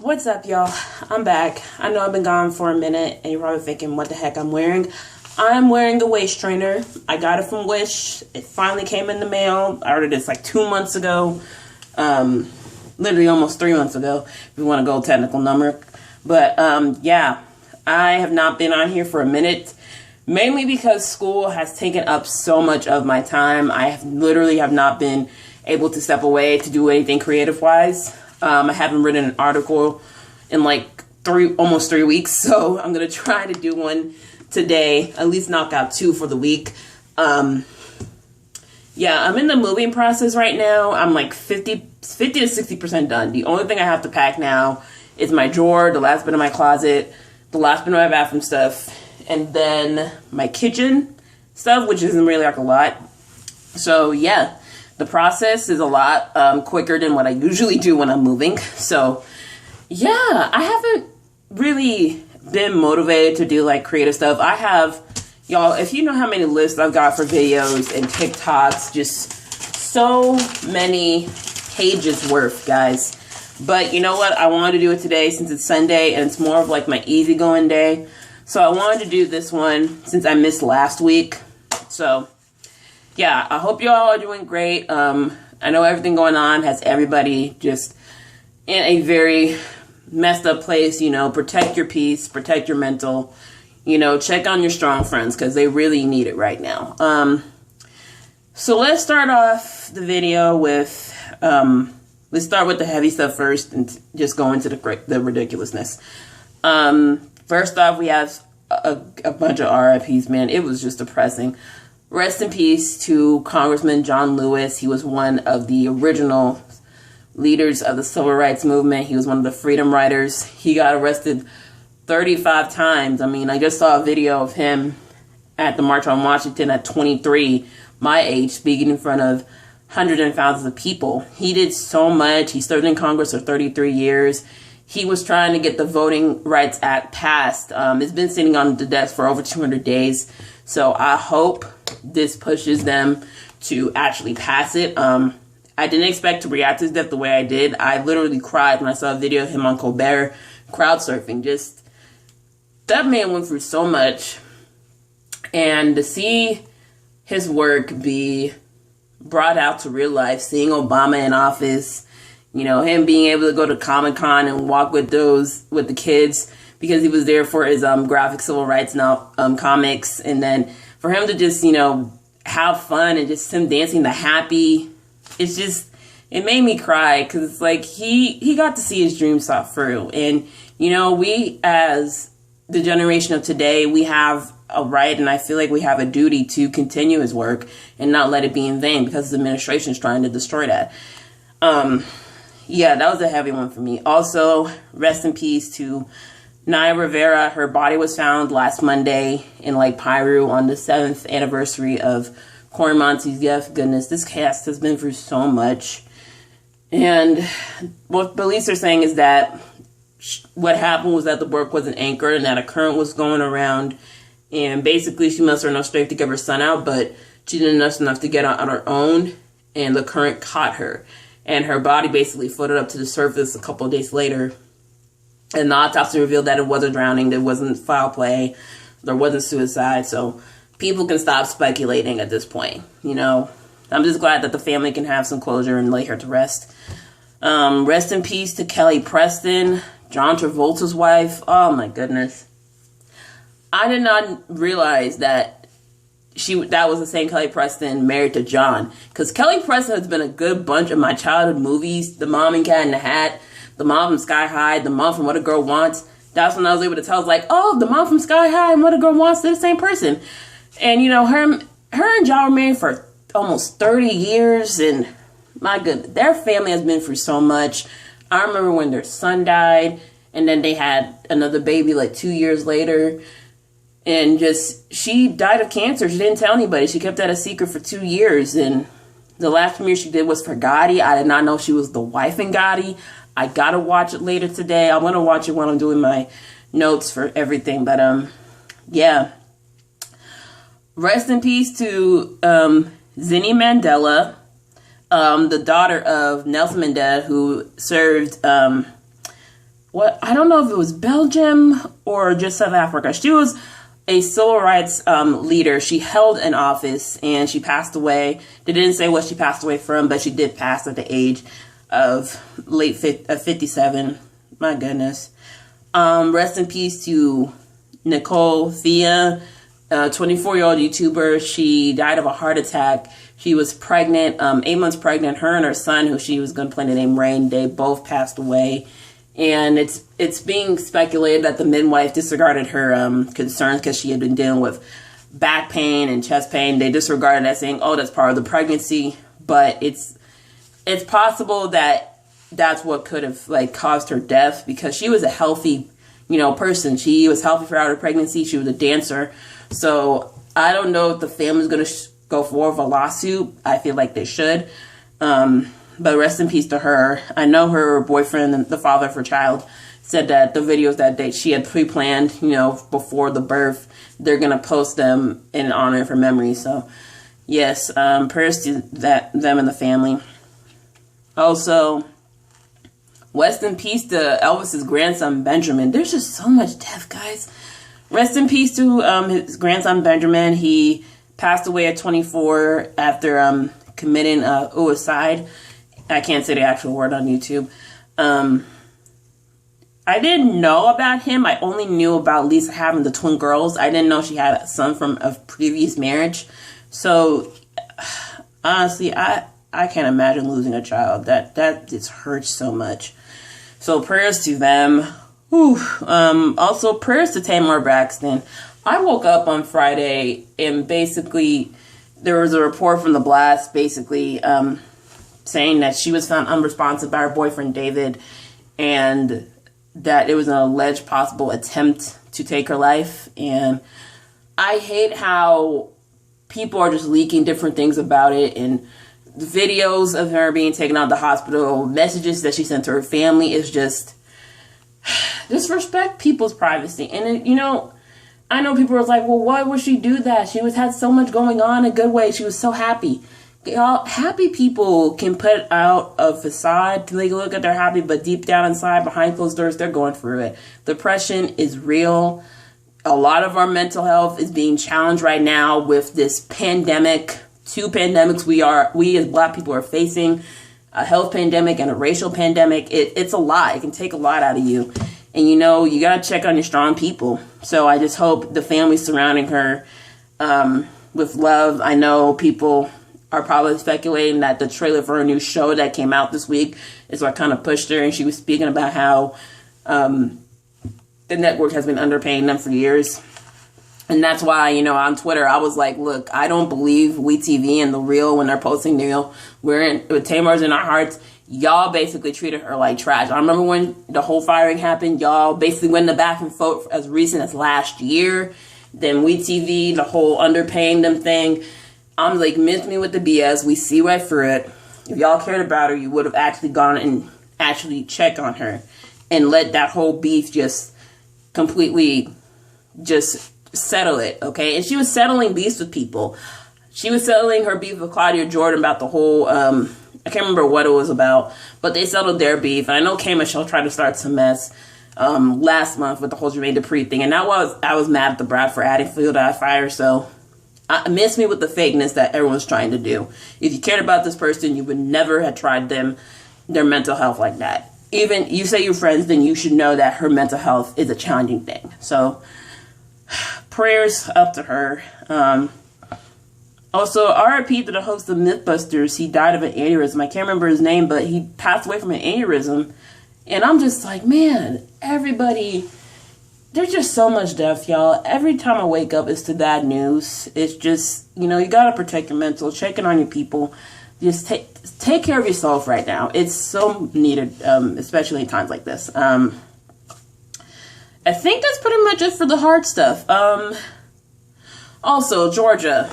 What's up, y'all? I'm back. I know I've been gone for a minute, and you're probably thinking, what the heck I'm wearing? I'm wearing the waist trainer. I got it from Wish. It finally came in the mail. I ordered this like 2 months ago. Literally almost 3 months ago, if you want to go technical number. But, yeah, I have not been on here for a minute, mainly because school has taken up so much of my time. I literally have not been able to step away to do anything creative-wise. I haven't written an article in like almost 3 weeks, so I'm going to try to do one today, at least knock out 2 for the week. Yeah, I'm in the moving process right now. I'm like 50 to 60% done. The only thing I have to pack now is my drawer, the last bit of my closet, the last bit of my bathroom stuff, and then my kitchen stuff, which isn't really like a lot. So yeah, the process is a lot quicker than what I usually do when I'm moving. So yeah, I haven't really been motivated to do like creative stuff. I have, y'all, if you know how many lists I've got for videos and TikToks, just so many pages worth, guys. But you know what? I wanted to do it today since it's Sunday and it's more of like my easygoing day. So I wanted to do this one since I missed last week. So yeah, I hope y'all are doing great. I know everything going on has everybody just in a very messed up place. You know, protect your peace, protect your mental, you know, check on your strong friends because they really need it right now. So let's start off the video with, let's start with the heavy stuff first and just go into the ridiculousness. First off, we have a bunch of RIPs, man. It was just depressing. Rest in peace to Congressman John Lewis. He was one of the original leaders of the civil rights movement. He was one of the freedom riders. He got arrested 35 times. I mean, I just saw a video of him at the March on Washington at 23, my age, speaking in front of hundreds and thousands of people. He did so much. He served in Congress for 33 years. He was trying to get the Voting Rights Act passed. It's been sitting on the desk for over 200 days. So I hope this pushes them to actually pass it. I didn't expect to react to his death the way I did. I literally cried when I saw a video of him on Colbert crowd surfing. Just, that man went through so much. And to see his work be brought out to real life, seeing Obama in office, you know, him being able to go to Comic-Con and walk with the kids because he was there for his graphic civil rights comics, and then for him to just, you know, have fun and just him dancing the happy, it's just, it made me cry because it's like he got to see his dreams thought through. And, you know, we as the generation of today, we have a right, and I feel like we have a duty to continue his work and not let it be in vain because the administration is trying to destroy that. Yeah, that was a heavy one for me. Also, rest in peace to Nia Rivera. Her body was found last Monday in Lake Piru on the 7th anniversary of Corey Monteith's death. Goodness, this cast has been through so much. And what police are saying is that what happened was that the work wasn't anchored and that a current was going around. And basically, she must have enough strength to get her son out, but she didn't enough to get out on her own. And the current caught her. And her body basically floated up to the surface a couple of days later. And the autopsy revealed that it wasn't drowning, there wasn't foul play, there wasn't suicide. So people can stop speculating at this point. You know, I'm just glad that the family can have some closure and lay her to rest. Rest in peace to Kelly Preston, John Travolta's wife. Oh my goodness. I did not realize that that was the same Kelly Preston married to John. Because Kelly Preston has been a good bunch of my childhood movies. The Mom and Cat in the Hat, the Mom from Sky High, the Mom from What a Girl Wants. That's when I was able to tell. I was like, oh, the Mom from Sky High and What a Girl Wants, they're the same person. And, you know, her and John were married for almost 30 years. And my goodness, their family has been through so much. I remember when their son died. And then they had another baby like 2 years later. And just, she died of cancer. She didn't tell anybody. She kept that a secret for 2 years. And the last premiere she did was for Gotti. I did not know she was the wife in Gotti. I gotta watch it later today. I want to watch it when I'm doing my notes for everything. But, yeah. Rest in peace to Zinni Mandela, the daughter of Nelson Mandela, who served I don't know if it was Belgium or just South Africa. She was a civil rights leader. She held an office and she passed away. They didn't say what she passed away from, but she did pass at the age of 57. My goodness. Rest in peace to Nicole Thea, a 24-year-old YouTuber. She died of a heart attack. She was pregnant, 8 months pregnant. Her and her son, who she was going to play the name Rain, they both passed away. And it's being speculated that the midwife disregarded her concerns because she had been dealing with back pain and chest pain. They disregarded that, saying, "Oh, that's part of the pregnancy." But it's possible that that's what could have caused her death, because she was a healthy, person. She was healthy throughout her pregnancy. She was a dancer. So I don't know if the family's going to go forward with a lawsuit. I feel like they should. But rest in peace to her. I know her boyfriend, and the father of her child, said that the videos that she had pre-planned, before the birth, they're going to post them in honor of her memory. So, yes, prayers to them and the family. Also, rest in peace to Elvis's grandson, Benjamin. There's just so much death, guys. Rest in peace to his grandson, Benjamin. He passed away at 24 after committing suicide. I can't say the actual word on YouTube. I didn't know about him. I only knew about Lisa having the twin girls. I didn't know she had a son from a previous marriage. So, honestly, I can't imagine losing a child. That just hurts so much. So, prayers to them. Whew. Also, prayers to Tamar Braxton. I woke up on Friday and basically there was a report from the blast basically saying that she was found unresponsive by her boyfriend David, and that it was an alleged possible attempt to take her life. And I hate how people are just leaking different things about it, and the videos of her being taken out of the hospital, messages that she sent to her family is just respect people's privacy. And I know people are like, well, why would she do that? She had so much going on in a good way. She was so happy. Y'all, happy people can put out a facade to make it look like they're happy, but deep down inside, behind closed doors, they're going through it. Depression is real. A lot of our mental health is being challenged right now with this pandemic. 2 pandemics we as Black people are facing, a health pandemic and a racial pandemic. It's a lot. It can take a lot out of you. And you got to check on your strong people. So I just hope the family surrounding her with love. I know people are probably speculating that the trailer for her new show that came out this week is what kind of pushed her. And she was speaking about how the network has been underpaying them for years. And that's why, on Twitter, I was like, look, I don't believe WeTV and The Real when they're posting with Tamar's in our hearts. Y'all basically treated her like trash. I remember when the whole firing happened, y'all basically went in the back and forth as recent as last year. Then WeTV, the whole underpaying them thing. I'm like, miss me with the BS. We see right through it. If y'all cared about her, you would have actually gone and actually checked on her and let that whole beef just completely just settle it, okay? And she was settling beefs with people. She was settling her beef with Claudia Jordan about the whole, I can't remember what it was about, but they settled their beef. And I know K. Michelle tried to start some mess last month with the whole Jermaine Dupri thing. And I was mad at the Brat for adding fuel to that fire, so miss me with the fakeness that everyone's trying to do. If you cared about this person, you would never have tried their mental health like that. Even you say you're friends, then you should know that her mental health is a challenging thing. So prayers up to her. Also, RIP to the host of Mythbusters. He died of an aneurysm. I can't remember his name, but he passed away from an aneurysm. And I'm just like, man, everybody, there's just so much death, y'all. Every time I wake up, it's the bad news. It's just, you got to protect your mental, checking on your people. Just take care of yourself right now. It's so needed, especially in times like this. I think that's pretty much it for the hard stuff. Also, Georgia.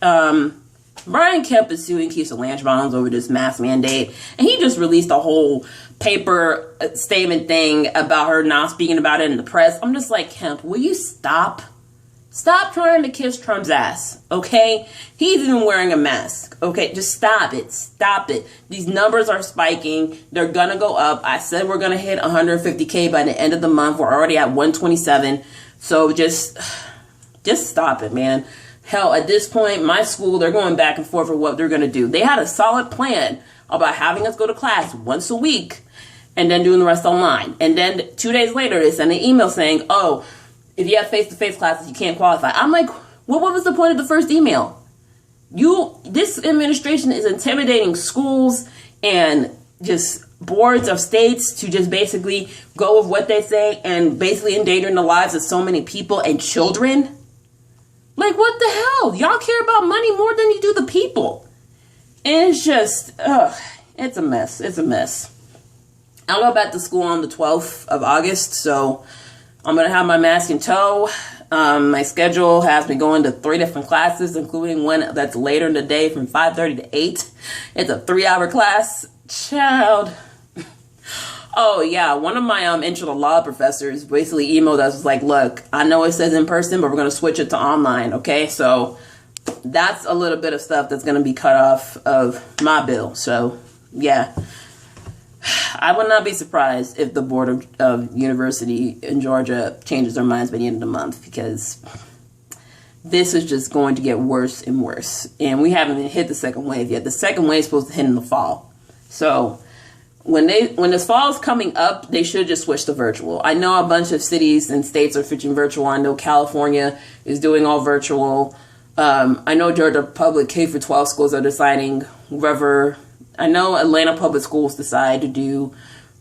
Brian Kemp is suing Keisha Lange over this mask mandate. And he just released a whole paper statement thing about her not speaking about it in the press. I'm just like, Kemp, will you stop? Stop trying to kiss Trump's ass, okay? He's even wearing a mask, okay? Just stop it. Stop it. These numbers are spiking. They're gonna go up. I said we're gonna hit 150K by the end of the month. We're already at 127. So just stop it, man. Hell, at this point, my school, they're going back and forth for what they're gonna do. They had a solid plan about having us go to class once a week and then doing the rest online. And then 2 days later, they send an email saying, oh, if you have face-to-face classes, you can't qualify. I'm like, what was the point of the first email? This administration is intimidating schools and just boards of states to just basically go with what they say and basically endangering the lives of so many people and children. Like, what the hell? Y'all care about money more than you do the people. And it's just, it's a mess. It's a mess. I'll go back to school on the 12th of August, so I'm going to have my mask in tow. My schedule has me going to 3 different classes, including one that's later in the day from 5:30 to 8. It's a 3-hour class. Child. Oh, yeah. One of my intro to law professors basically emailed us, was like, look, I know it says in person, but we're going to switch it to online, okay? So that's a little bit of stuff that's going to be cut off of my bill. So, yeah. I would not be surprised if the board of university in Georgia changes their minds by the end of the month, because this is just going to get worse and worse. And we haven't even hit the second wave yet. The second wave is supposed to hit in the fall. So when this fall is coming up, they should just switch to virtual. I know a bunch of cities and states are switching virtual. I know California is doing all virtual. I know Georgia public K-12 schools are deciding whether. I know Atlanta public schools decided to do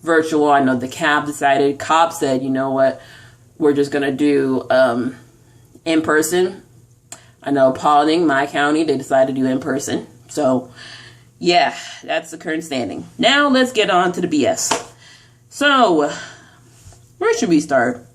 virtual. I know the CAB decided. COB said, you know what, we're just going to do in person. I know Paulding, my county, they decided to do in person. So, yeah, that's the current standing. Now, let's get on to the BS. So, where should we start?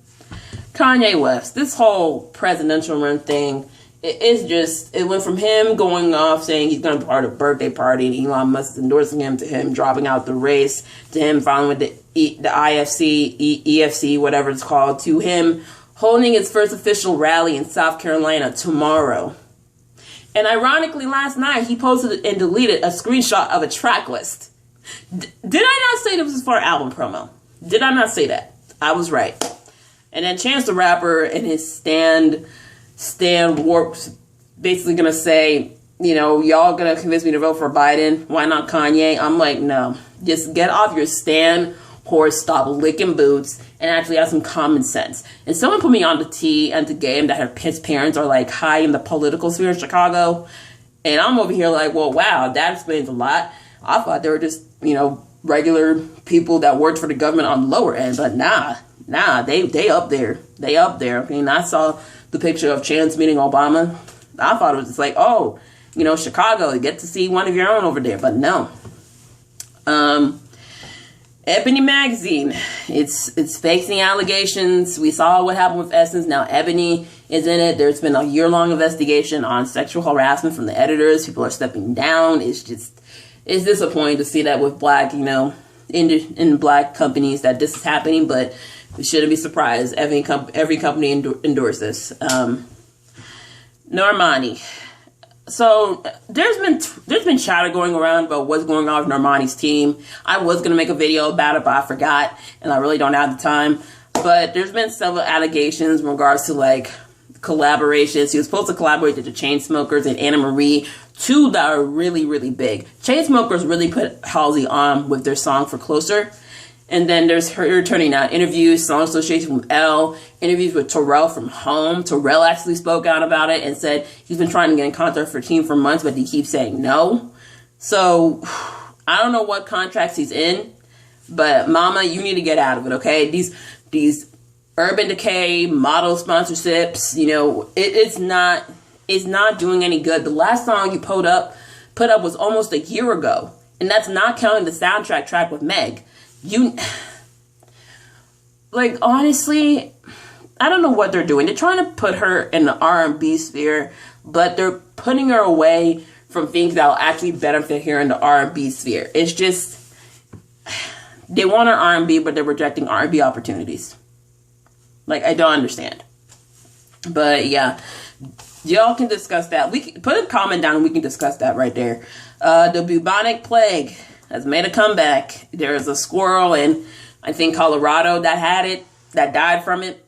Kanye West. This whole presidential run thing. It went from him going off saying he's going to be part of a birthday party and Elon Musk endorsing him, to him dropping out the race, to him filing with the EFC, whatever it's called, to him holding his first official rally in South Carolina tomorrow. And ironically, last night he posted and deleted a screenshot of a track list. Did I not say this was for album promo? Did I not say that? I was right. And then Chance the Rapper and his Stan Warp's basically gonna say, you know, y'all gonna convince me to vote for Biden, why not Kanye? I'm like, no, just get off your Stan horse, stop licking boots, and actually have some common sense. And someone put me on the tea and the game that his parents are like high in the political sphere in Chicago, and I'm over here like, well, wow, that explains a lot. I thought they were just, you know, regular people that worked for the government on the lower end, but nah, they up there. I mean, I saw the picture of Chance meeting Obama. I thought it was just like, oh, you know, Chicago, you get to see one of your own over there. But no. Ebony Magazine, it's facing allegations. We saw what happened with Essence. Now Ebony is in it. There's been a year-long investigation on sexual harassment from the editors. People are stepping down. It's disappointing to see that with black, you know, in black companies that this is happening, but we shouldn't be surprised. Every company endorses this. Normani. So there's been chatter going around about what's going on with Normani's team. I was gonna make a video about it, but I forgot, and I really don't have the time. But there's been several allegations in regards to like collaborations. He was supposed to collaborate with the Chainsmokers and Anna Marie, two that are really, really big. Chainsmokers really put Halsey on with their song For Closer. And then there's her turning out interviews, song association with Elle, interviews with Terrell from Home. Terrell actually spoke out about it and said he's been trying to get in contact for team for months, but he keeps saying no. So I don't know what contracts he's in, but mama, you need to get out of it, okay? These Urban Decay model sponsorships, you know, it's not doing any good. The last song you put up was almost a year ago, and that's not counting the soundtrack track with Meg. Like, honestly, I don't know what they're doing. They're trying to put her in the R&B sphere, but they're putting her away from things that will actually benefit her in the R&B sphere. It's just, they want her R&B, but they're rejecting R&B opportunities. Like, I don't understand. But yeah, y'all can discuss that. We can put a comment down and we can discuss that right there. The bubonic plague has made a comeback. There's a squirrel in, I think, Colorado that had it, that died from it.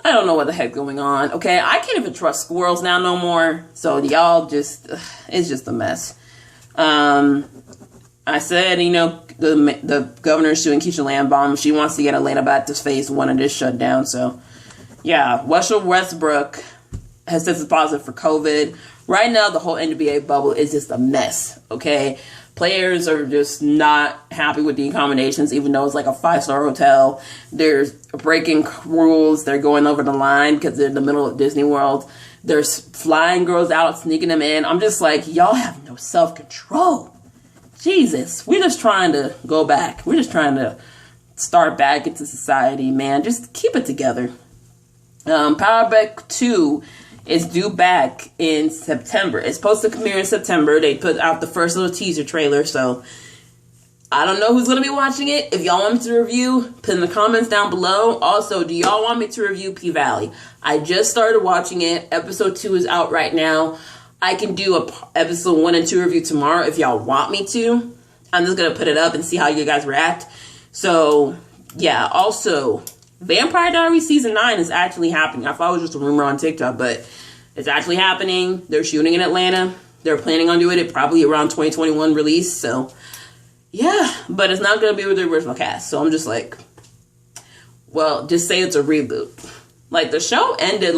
I don't know what the heck's going on. Okay, I can't even trust squirrels now no more. So y'all just, it's just a mess. I said, you know, the governor's suing Keisha Lambaum. She wants to get Atlanta Baptist Phase 1 of this shutdown. So yeah, Russell Westbrook has tested positive for COVID. Right now, the whole NBA bubble is just a mess. Okay, players are just not happy with the accommodations, even though it's like a 5-star hotel. They're breaking rules. They're going over the line because they're in the middle of Disney World. There's flying girls out, sneaking them in. I'm just like, y'all have no self-control. Jesus, we're just trying to go back. We're just trying to start back into society, man. Just keep it together. Power Book 2 is due back in September. It's supposed to premiere in September. They put out the first little teaser trailer, so I don't know who's going to be watching it. If y'all want me to review, put in the comments down below. Also, do y'all want me to review P-Valley? I just started watching it. Episode 2 is out right now. I can do episode 1 and 2 review tomorrow if y'all want me to. I'm just going to put it up and see how you guys react. So, yeah. Also, Vampire Diaries Season 9 is actually happening. I thought it was just a rumor on TikTok, but it's actually happening. They're shooting in Atlanta. They're planning on doing it probably around 2021 release. So, yeah. But it's not going to be with the original cast. So, I'm just like, well, just say it's a reboot. Like, the show ended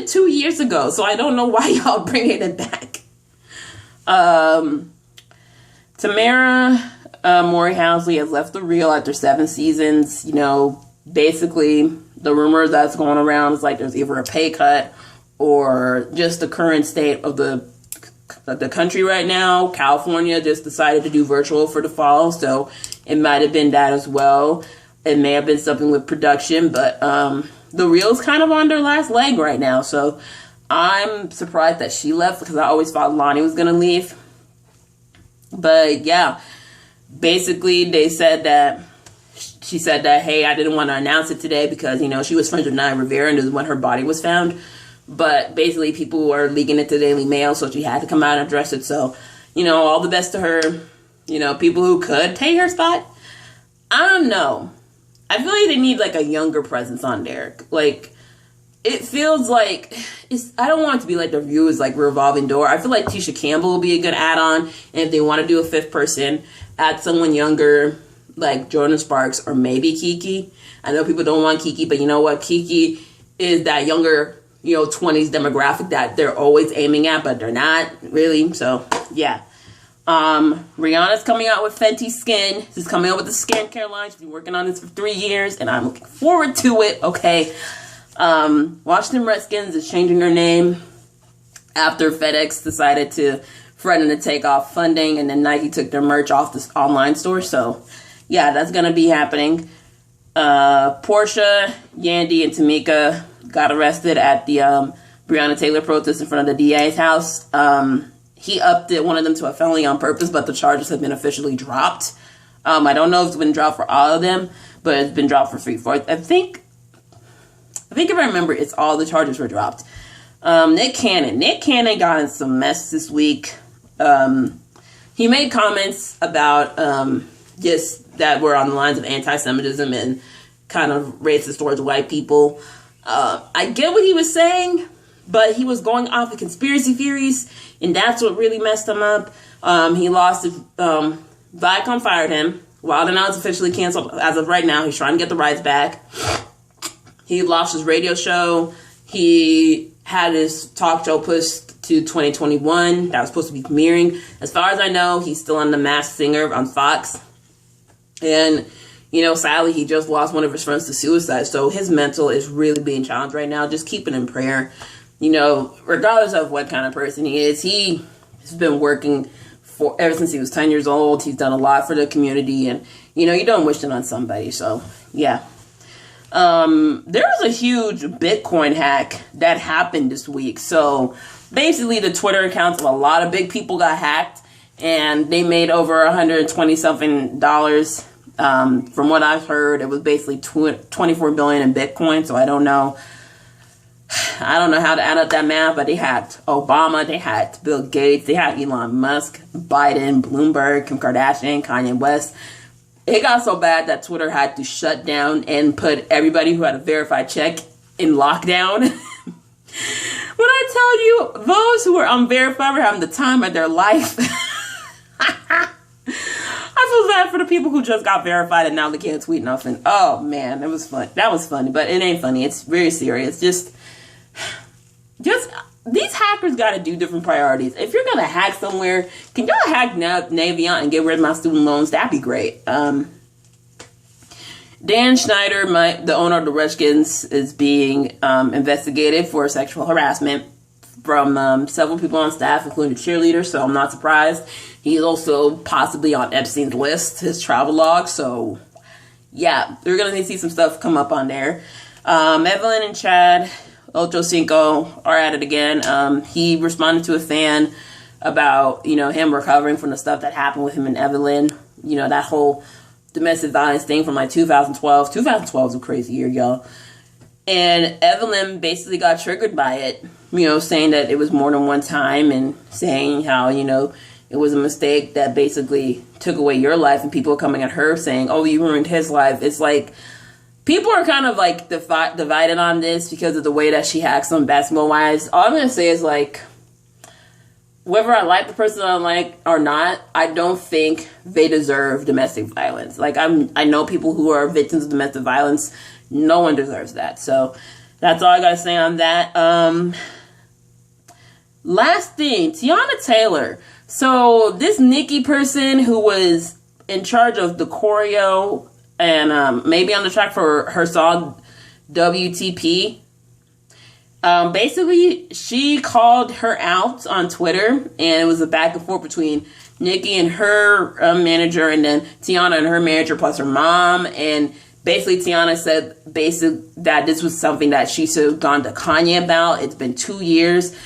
2 years ago. So, I don't know why y'all bringing it back. Tamara Maury Housley has left the reel after 7 seasons. You know, basically the rumors that's going around is like there's either a pay cut or just the current state of the country right now. California just decided to do virtual for the fall, so it might have been that as well. It may have been something with production, but the reel's kind of on their last leg right now, so I'm surprised that she left because I always thought Lonnie was going to leave. But yeah, basically they said that she said that, hey, I didn't want to announce it today because, you know, she was friends with Nia Rivera and this is when her body was found. But basically people were leaking it to Daily Mail, so she had to come out and address it. So, you know, all the best to her. You know, people who could take her spot, I don't know. I feel like they need like a younger presence on there. Like, it feels like I don't want it to be like the View is like a revolving door. I feel like Tisha Campbell will be a good add-on. And if they want to do a 5th person, add someone younger like Jordan Sparks or maybe Kiki. I know people don't want Kiki, but you know what? Kiki is that younger, you know, 20s demographic that they're always aiming at, but they're not really. So, yeah. Rihanna's coming out with Fenty Skin. She's coming out with the skincare line. She's been working on this for 3 years, and I'm looking forward to it. Okay. Washington Redskins is changing their name after FedEx decided to threaten to take off funding, and then Nike took their merch off this online store. So, yeah, that's going to be happening. Portia, Yandy, and Tamika got arrested at the Breonna Taylor protest in front of the DA's house. He upped one of them to a felony on purpose, but the charges have been officially dropped. I don't know if it's been dropped for all of them, but it's been dropped for 3/4. I think if I remember, it's all the charges were dropped. Nick Cannon got in some mess this week. He made comments about just that were on the lines of anti-Semitism and kind of racist towards white people. I get what he was saying, but he was going off of conspiracy theories, and that's what really messed him up. He lost his, Viacom fired him. Wild 'N Out is officially canceled as of right now. He's trying to get the rights back. He lost his radio show. He had his talk show pushed to 2021. That was supposed to be premiering. As far as I know, he's still on The Masked Singer on Fox. And, you know, sadly, he just lost one of his friends to suicide. So his mental is really being challenged right now. Just keep it in prayer. You know, regardless of what kind of person he is, he's been working ever since he was 10 years old. He's done a lot for the community. And, you know, you don't wish it on somebody. So, yeah. There was a huge Bitcoin hack that happened this week. So basically the Twitter accounts of a lot of big people got hacked and they made over $120 something From what I've heard, it was basically 24 billion in Bitcoin. So I don't know how to add up that math, but they had Obama, they had Bill Gates, they had Elon Musk, Biden, Bloomberg, Kim Kardashian, Kanye West. It got so bad that Twitter had to shut down and put everybody who had a verified check in lockdown. When I tell you, those who were unverified were having the time of their life. I feel bad for the people who just got verified and now they can't tweet nothing. Oh man, it was fun. That was funny, but it ain't funny. It's very serious. Just these hackers got to do different priorities. If you're gonna hack somewhere, can y'all hack Navient and get rid of my student loans? That'd be great. Dan Schneider, the owner of the Redskins, is being investigated for sexual harassment from several people on staff, including the cheerleader, so I'm not surprised. He's also possibly on Epstein's list, his travel log, so yeah, we're going to see some stuff come up on there. Evelyn and Chad Ochocinco are at it again. He responded to a fan about, him recovering from the stuff that happened with him and Evelyn. That whole domestic violence thing from like 2012. 2012 is a crazy year, y'all. And Evelyn basically got triggered by it, saying that it was more than one time and saying how, it was a mistake that basically took away your life, and people are coming at her saying, oh, you ruined his life. It's like, people are kind of like divided on this because of the way that she acts on Basketball Wives. All I'm going to say is like, whether I like the person I like or not, I don't think they deserve domestic violence. Like, I know people who are victims of domestic violence. No one deserves that. So that's all I got to say on that. Last thing, Tiana Taylor. So this Nikki person who was in charge of the choreo and maybe on the track for her song WTP, basically she called her out on Twitter, and it was a back and forth between Nikki and her manager, and then Tiana and her manager plus her mom. And basically Tiana said that this was something that she should have gone to Kanye about. It's been 2 years.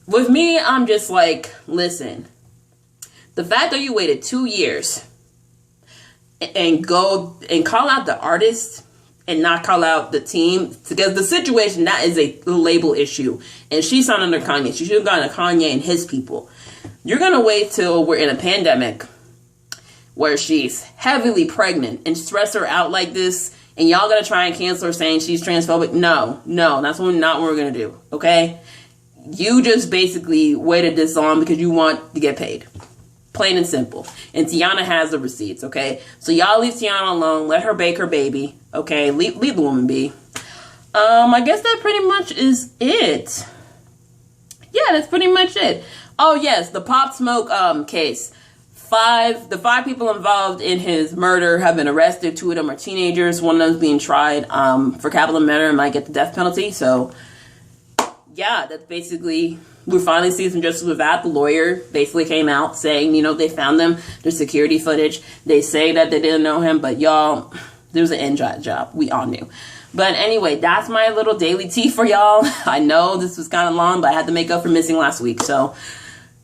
With me, I'm just like, listen, the fact that you waited 2 years and go and call out the artist and not call out the team, because the situation, that is a label issue. And she signed under Kanye. She should have gone to Kanye and his people. You're going to wait till we're in a pandemic where she's heavily pregnant and stress her out like this, and y'all going to try and cancel her saying she's transphobic? No, that's not what we're going to do, okay? You just basically waited this long because you want to get paid. Plain and simple. And Tiana has the receipts, okay? So y'all leave Tiana alone. Let her bake her baby, okay? Leave the woman be. I guess that pretty much is it. Yeah, that's pretty much it. Oh, yes, the Pop Smoke case. The five people involved in his murder have been arrested. 2 of them are teenagers. One of them is being tried for capital murder and might get the death penalty. So, yeah, that's basically... We're finally seeing some justice with that. The lawyer basically came out saying, they found them, there's security footage. They say that they didn't know him, but y'all, there was an inside job. We all knew. But anyway, that's my little daily tea for y'all. I know this was kind of long, but I had to make up for missing last week. So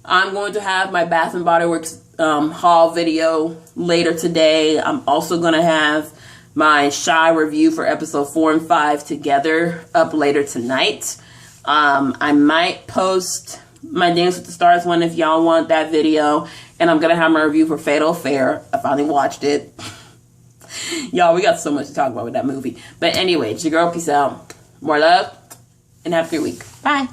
I'm going to have my Bath & Body Works haul video later today. I'm also going to have my Shy review for episode 4 and 5 together up later tonight. I might post my Dance with the Stars one if y'all want that video. And I'm going to have my review for Fatal Affair. I finally watched it. Y'all, we got so much to talk about with that movie. But anyway, it's your girl. Peace out. More love. And have a great week. Bye.